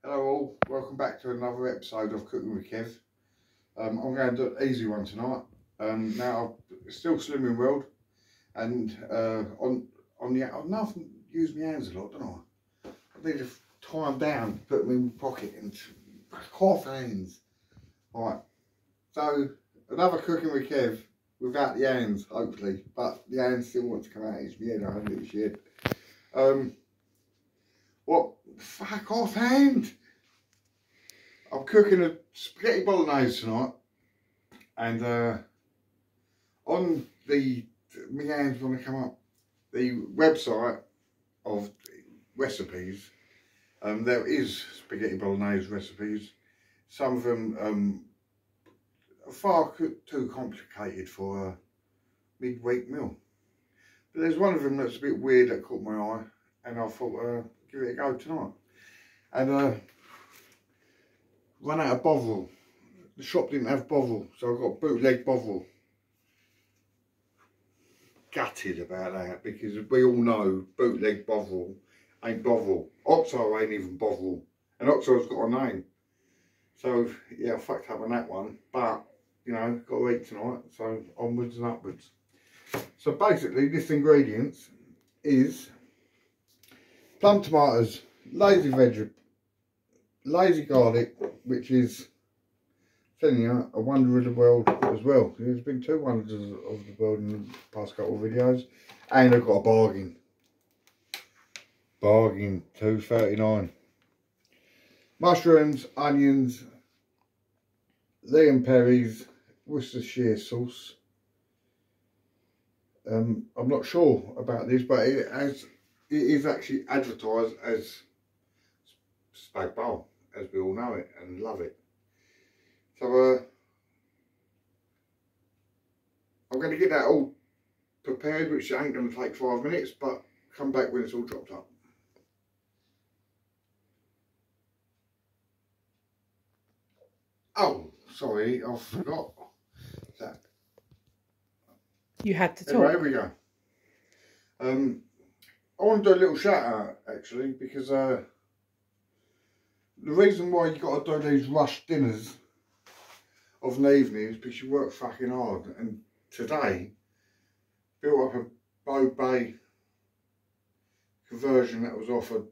Hello all, welcome back to another episode of Cooking with Kev. I'm going to do an easy one tonight. Now I'm still slimming world, and on the I often use my hands a lot, don't I? I need to tie them down, put them in my pocket, and half hands. Right, so another Cooking with Kev without the hands, hopefully, but the hands still want to come out. It's weird, I haven't got shit. What? Fuck off hand! I'm cooking a spaghetti bolognese tonight, and on my hands want to come up the website of recipes. There is spaghetti bolognese recipes. Some of them are far too complicated for a midweek meal, but there's one of them that's a bit weird that caught my eye, and I thought give it a go tonight. And run out of Bovril. The shop didn't have Bovril, so I got bootleg Bovril. Gutted about that, because we all know bootleg Bovril ain't Bovril. Oxo ain't even Bovril, and Oxo's got a name. So yeah, I fucked up on that one, but you know, got to eat tonight, so onwards and upwards. So basically, this ingredients is plum tomatoes, lazy veg, lazy garlic, which is, telling you, a wonder of the world as well. There's been 2 wonders of the world in the past couple of videos, and I've got a bargain. Bargain, $2.39. Mushrooms, onions, Liam Perry's Worcestershire sauce. I'm not sure about this, but it is actually advertised as spag bowl, as we all know it and love it. So I'm going to get that all prepared, which ain't going to take 5 minutes, but come back when it's all chopped up. Oh, sorry, I forgot that. You had to talk. Anyway, here we go. I want to do a little shout out actually, because the reason why you got to do these rush dinners of an evening is because you work fucking hard, and today built up a Bow Bay conversion that was offered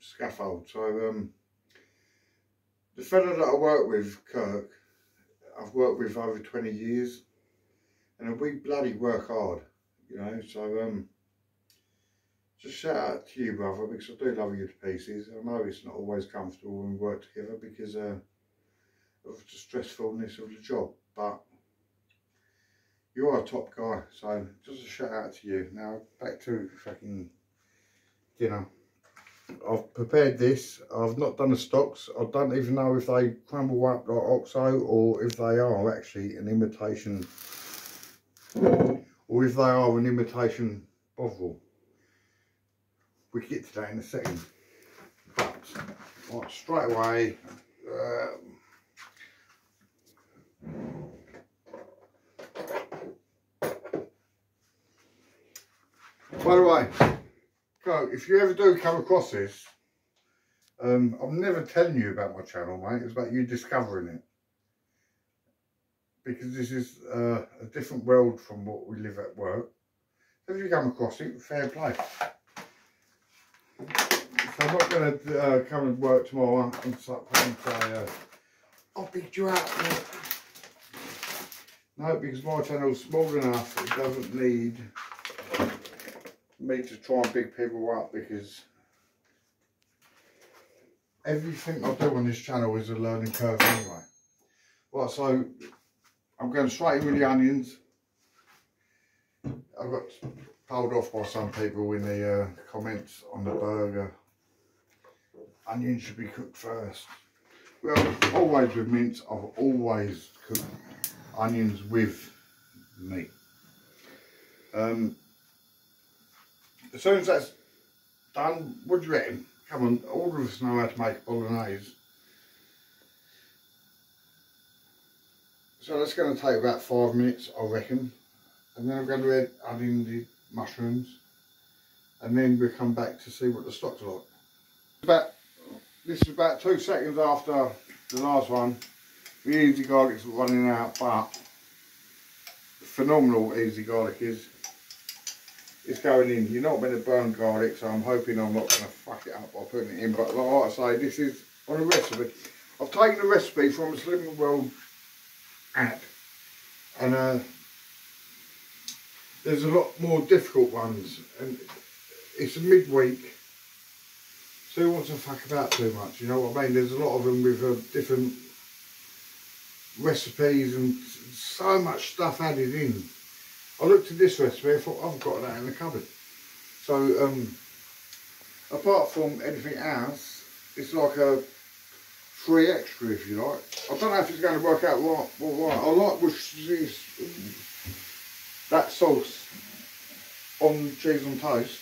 scaffold. So the fella that I work with, Kirk, I've worked with over 20 years, and we bloody work hard, you know. So just shout out to you, brother, because I do love you to pieces. I know it's not always comfortable when we work together because of the stressfulness of the job, but you are a top guy, so just a shout out to you. Now back to fucking dinner. I've prepared this. I've not done the stocks. I don't even know if they crumble up like Oxo, or if they are actually an imitation, or if they are an imitation Bovril. We can get to that in a second. But right, straight away, by the way, if you ever do come across this, I'm never telling you about my channel, mate. It's about you discovering it, because this is a different world from what we live at work. So if you come across it, fair play. So I'm not going to come and work tomorrow and say, I'll beat you out. No, because my channel's small enough, it doesn't need me to try and big people up, because everything I do on this channel is a learning curve anyway. Right, so I'm going straight in with the onions. I got told off by some people in the comments on the burger. Onions should be cooked first. Well, always with mince, I've always cooked onions with meat. As soon as that's done, what do you reckon? Come on, all of us know how to make bolognese. So that's going to take about 5 minutes, I reckon. And then I'm going to add in the mushrooms, and then we'll come back to see what the stock's like. About this is about 2 seconds after the last one. The easy garlic's running out, but phenomenal easy garlic is. It's going in. You're not going to burn garlic, so I'm hoping I'm not going to fuck it up by putting it in. But like I say, this is on a recipe. I've taken the recipe from a Slim World app, and there's a lot more difficult ones, and it's a midweek, so who wants to fuck about too much, you know what I mean? There's a lot of them with different recipes and so much stuff added in. I looked at this recipe, I thought I've got that in the cupboard. So apart from anything else, it's like a free extra, if you like. I don't know if it's going to work out right. I like that sauce on cheese on toast,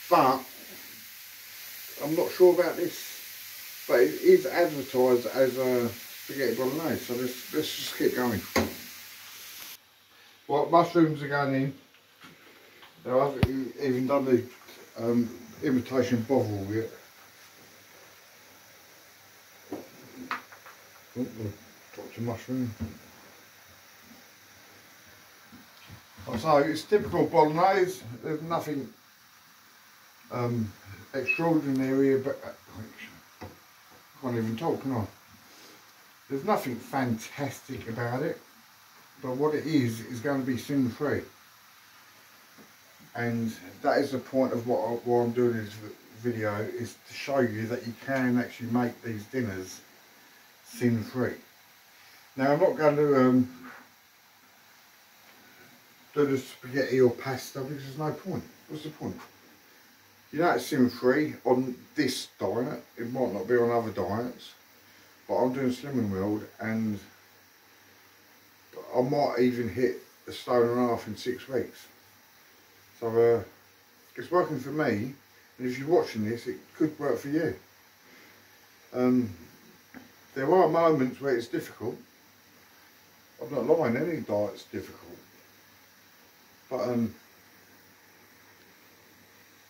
but I'm not sure about this. But it is advertised as a spaghetti bolognese, so let's just keep going. Right, mushrooms are going in. Now I haven't even done the imitation bovril yet. Oh, dropped a mushroom. So it's typical bolognese. There's nothing extraordinary here, but I can't even talk, can I? There's nothing fantastic about it, but what it is going to be sin free, and that is the point of what I'm doing this video, is to show you that you can actually make these dinners sin free. Now I'm not going to do the spaghetti or pasta because there's no point. What's the point? You know it's sin free on this diet. It might not be on other diets, but I'm doing Slimming World, and I might even hit 1.5 stone in 6 weeks. So it's working for me, and if you're watching this, it could work for you. There are moments where it's difficult. I'm not lying, any diet's difficult. But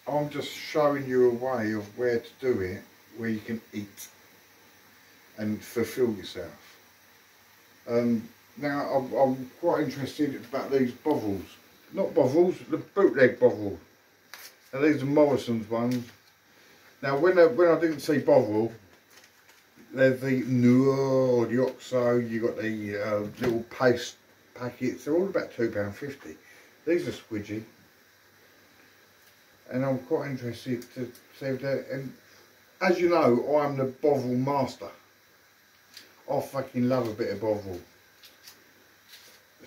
I'm just showing you a way of where to do it, where you can eat and fulfill yourself. Now I'm quite interested about these bovrils. Not bovrils, the bootleg bovril. Now these are Morrison's ones. Now when I didn't see bovril, there's the Noor or the Oxo, you got the little paste packets, they're all about £2.50. These are squidgy. And I'm quite interested to see if they're, and as you know, I'm the bovril master. I fucking love a bit of bovril.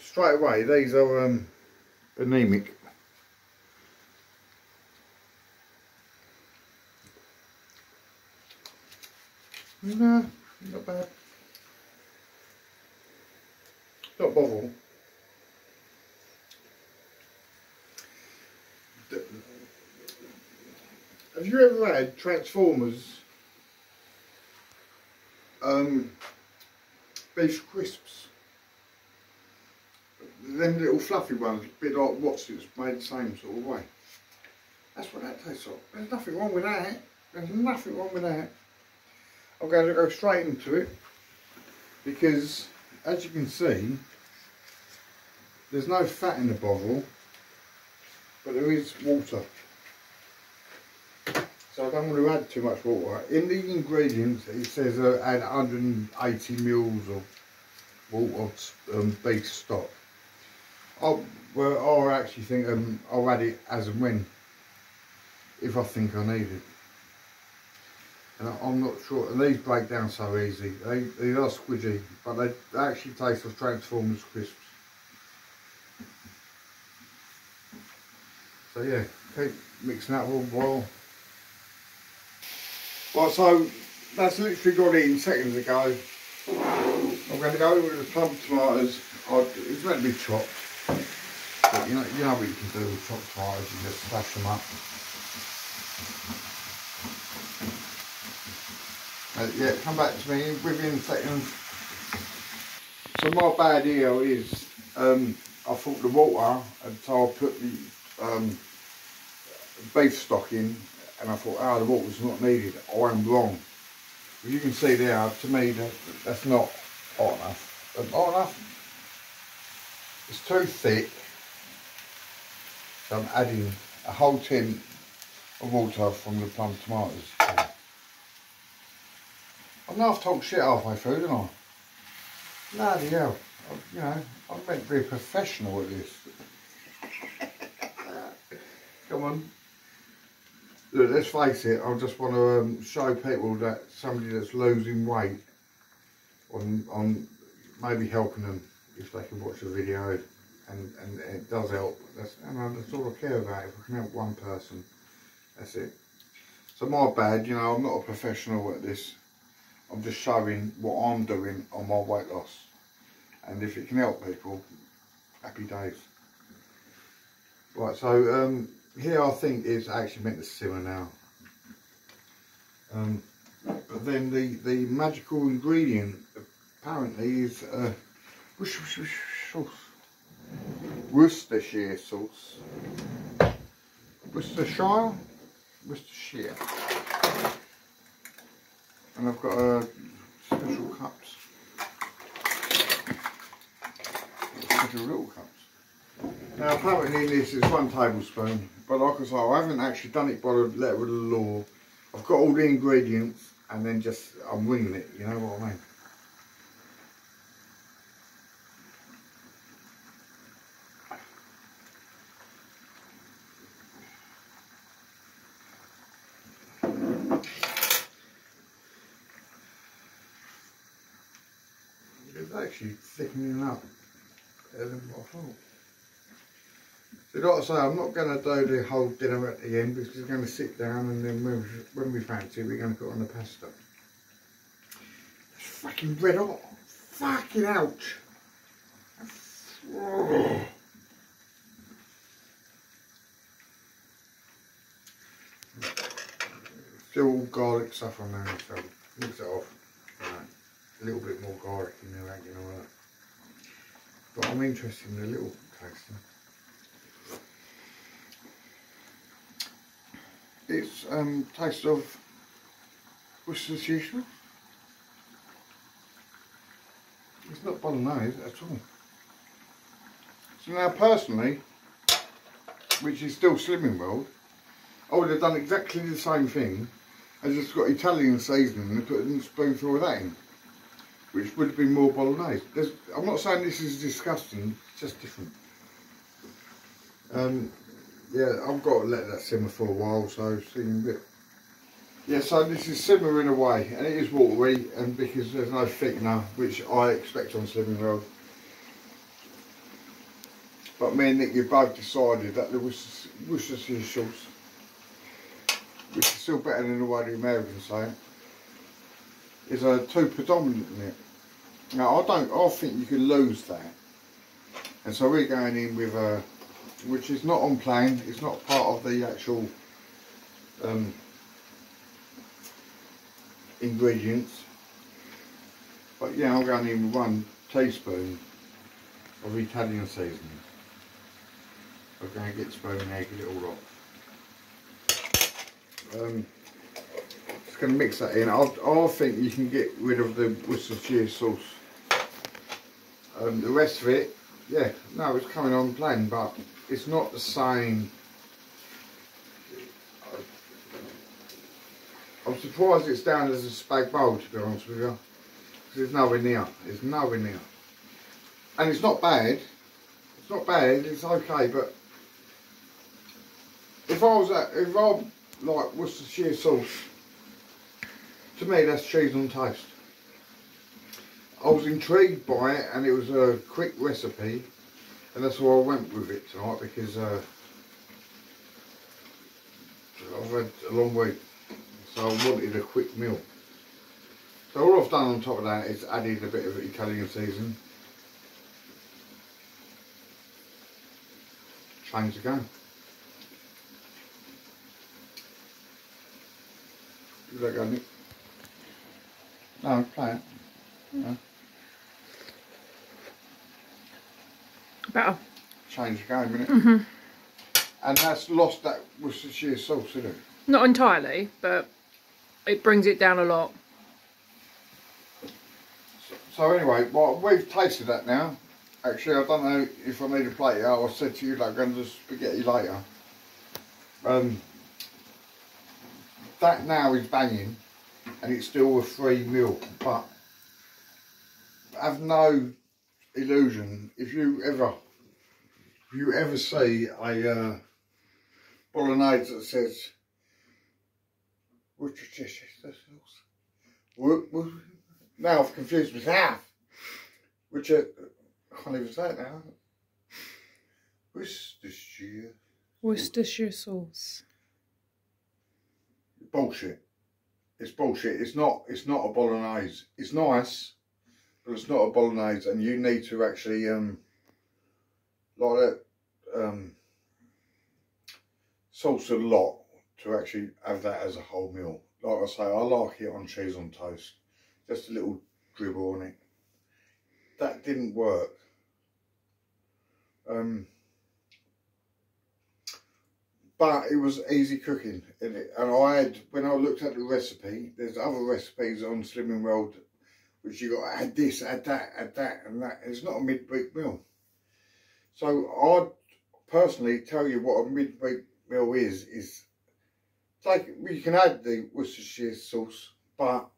Straight away, these are anemic. No, not bad. Not bovril. Have you ever had Transformers beef crisps? Them little fluffy ones, a bit like Watson's, made the same sort of way. That's what that tastes like. There's nothing wrong with that. There's nothing wrong with that. I'm going to go straight into it because, as you can see, there's no fat in the bovril, but there is water. So I don't want to add too much water. In the ingredients it says add 180 mils of water, beef stock. I actually think I'll add it as and when, if I think I need it. And I'm not sure, and these break down so easy. They are squidgy, but they actually taste of Transformers crisps. So yeah, keep mixing that all while. Right, so that's literally got it in seconds ago. I'm going to go with the plum tomatoes. It's meant to be chopped, but you know what you can do with chopped tomatoes, you just smash them up. Yeah, come back to me within seconds. So my bad here is, I thought the water, and so I put the beef stock in, and I thought, oh, the water's not needed. I'm wrong. As you can see there, to me that's not hot enough. Hot enough. It's too thick. So I'm adding a whole tin of water from the plum tomatoes. I know I've talked shit halfway through, didn't I? Bloody hell. You know, I'm meant to be a professional at this. Come on. Look, let's face it, I just want to show people that somebody that's losing weight on maybe helping them if they can watch the video, and it does help. That's all I care about. If I can help one person, that's it. So my bad, you know, I'm not a professional at this. I'm just showing what I'm doing on my weight loss, and if it can help people, happy days. Right, so here I think it's actually meant to simmer now. But then the magical ingredient apparently is Worcestershire sauce. Worcestershire? Worcestershire. And I've got special cups. Special little cups. Now apparently in this is 1 tablespoon, but like I say, I haven't actually done it by the letter of the law. I've got all the ingredients and then just I'm winging it, you know what I mean? It's actually thickening up better than what I thought. So like I say, I'm not going to do the whole dinner at the end because we're going to sit down and then when we fancy we're going to put on the pasta. It's fucking red hot. Fucking ouch. Oh. Still all garlic stuff on there, so mix it off. Right. A little bit more garlic in there, ain't gonna work. But I'm interested in the little tasting. It's taste of Worcestershire sauce. It's not bolognese at all. So now personally, which is still Slimming World, I would have done exactly the same thing. I just got Italian seasoning and put a spoonful of that in, which would have been more bolognese. I'm not saying this is disgusting, it's just different. Yeah, I've got to let that simmer for a while, so see in a bit. Yeah, so this is simmering away, and it is watery, and because there's no thickener, which I expect on Slimming World. But me and Nick, you both decided that the Worcestershire sauce, which is still better than the way the Americans say it, is too predominant in it. Now I think you can lose that, and so we're going in with which is not on plan. It's not part of the actual ingredients. But yeah, I'm going in with 1 teaspoon of Italian seasoning. I'm going to get the spoon and egg it all off. Just going to mix that in. I think you can get rid of the Worcestershire sauce. The rest of it, yeah, no, it's coming on plain, but it's not the same. I'm surprised it's down as a spag bowl, to be honest with you, because it's nowhere near. It's nowhere near, and it's not bad. It's not bad. It's okay, but if I like Worcestershire sauce, to me that's cheese on toast. I was intrigued by it, and it was a quick recipe, and that's why I went with it tonight, because I've had a long week, so I wanted a quick meal. So all I've done on top of that is added a bit of Italian seasoning. Change the game. Give that a go, Nick. No, play it. No. Better. Change the game, innit? Mm-hmm. And that's lost that Worcestershire sauce, isn't it? Not entirely, but it brings it down a lot. So anyway, well, we've tasted that now. Actually, I don't know if I need a plate. I said to you that I'm going to do spaghetti later. That now is banging, and it's still a free meal. But have no illusion. If you ever see a bolognese that says Worcestershire sauce, now I've confused myself. Which I can't even say it now. Worcestershire sauce. Bullshit. It's bullshit. It's not a bolognese. It's nice, but it's not a bolognese, and you need to actually like that sauce a lot to actually have that as a whole meal. Like I say, I like it on cheese on toast. Just a little dribble on it. That didn't work. But it was easy cooking, and I had, when I looked at the recipe, there's other recipes on Slimming World which you got to add this, add that, and that. It's not a mid-week meal. So I'd personally tell you what a mid-week meal is like, you can add the Worcestershire sauce, but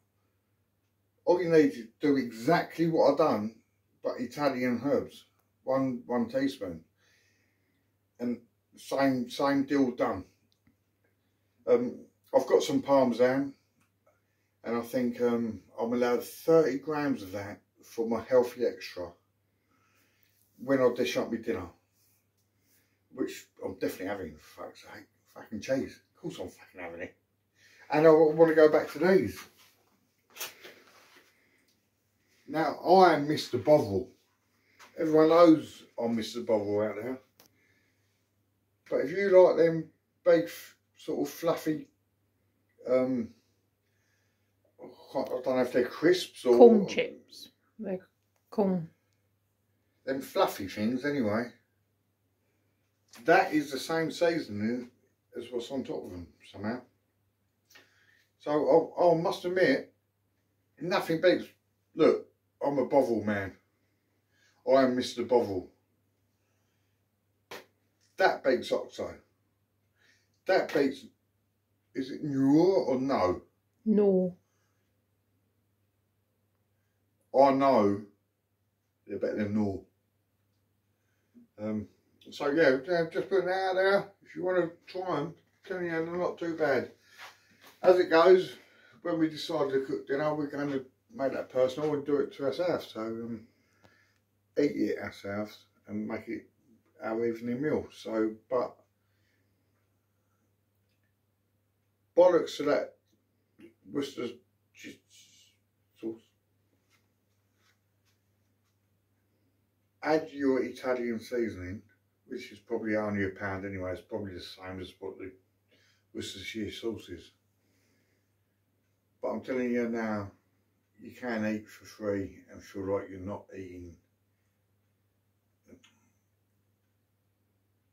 all you need to do exactly what I've done, but Italian herbs, one teaspoon, and same deal done. I've got some parmesan, and I think I'm allowed 30 grams of that for my healthy extra when I dish up my dinner, which I'm definitely having, for fuck's sake. Fucking cheese, of course I'm fucking having it. And I want to go back to these. Now, I am Mr. Bovril. Everyone knows I'm Mr. Bovril out there. But if you like them big, sort of fluffy, I don't know if they're crisps or... corn chips. They're corn. Them fluffy things, anyway. That is the same seasoning as what's on top of them, somehow. So, I must admit, nothing beats... Look, I'm a Bovril man. I am Mr. Bovril. That beats Oxo. That beats... Is it Noor or no? No. I know they're better than Noor. So yeah, just putting it out there. If you want to try them, tell you they're not too bad. As it goes, when we decide to cook dinner, we're going to make that personal and do it to ourselves. So eat it ourselves and make it our evening meal. So, but bollocks to that Worcestershire sauce. Add your Italian seasoning, which is probably only £1 anyway. It's probably the same as what the Worcestershire sauce is. But I'm telling you now, you can eat for free and feel like you're not eating.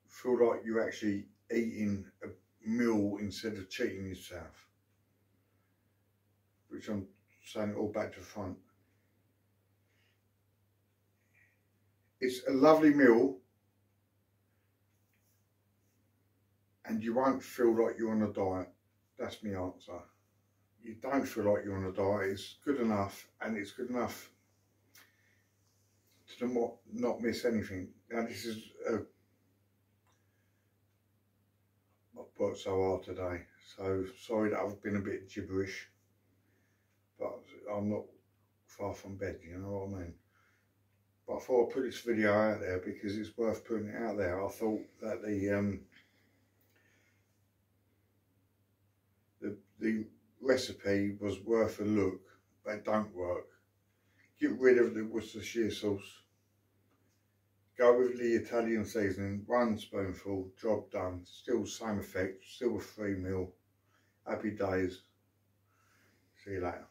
Feel like you're actually eating a meal instead of cheating yourself. Which I'm saying it all back to front. It's a lovely meal, and you won't feel like you're on a diet. That's my answer. You don't feel like you're on a diet. It's good enough, and it's good enough to not miss anything. Now this is I've worked so hard today, so sorry that I've been a bit gibberish, but I'm not far from bed, you know what I mean? But I thought I'd put this video out there because it's worth putting it out there. I thought that the recipe was worth a look. They don't work. Get rid of the Worcestershire sauce. Go with the Italian seasoning, 1 spoonful, job done. Still same effect, still a free meal. Happy days. See you later.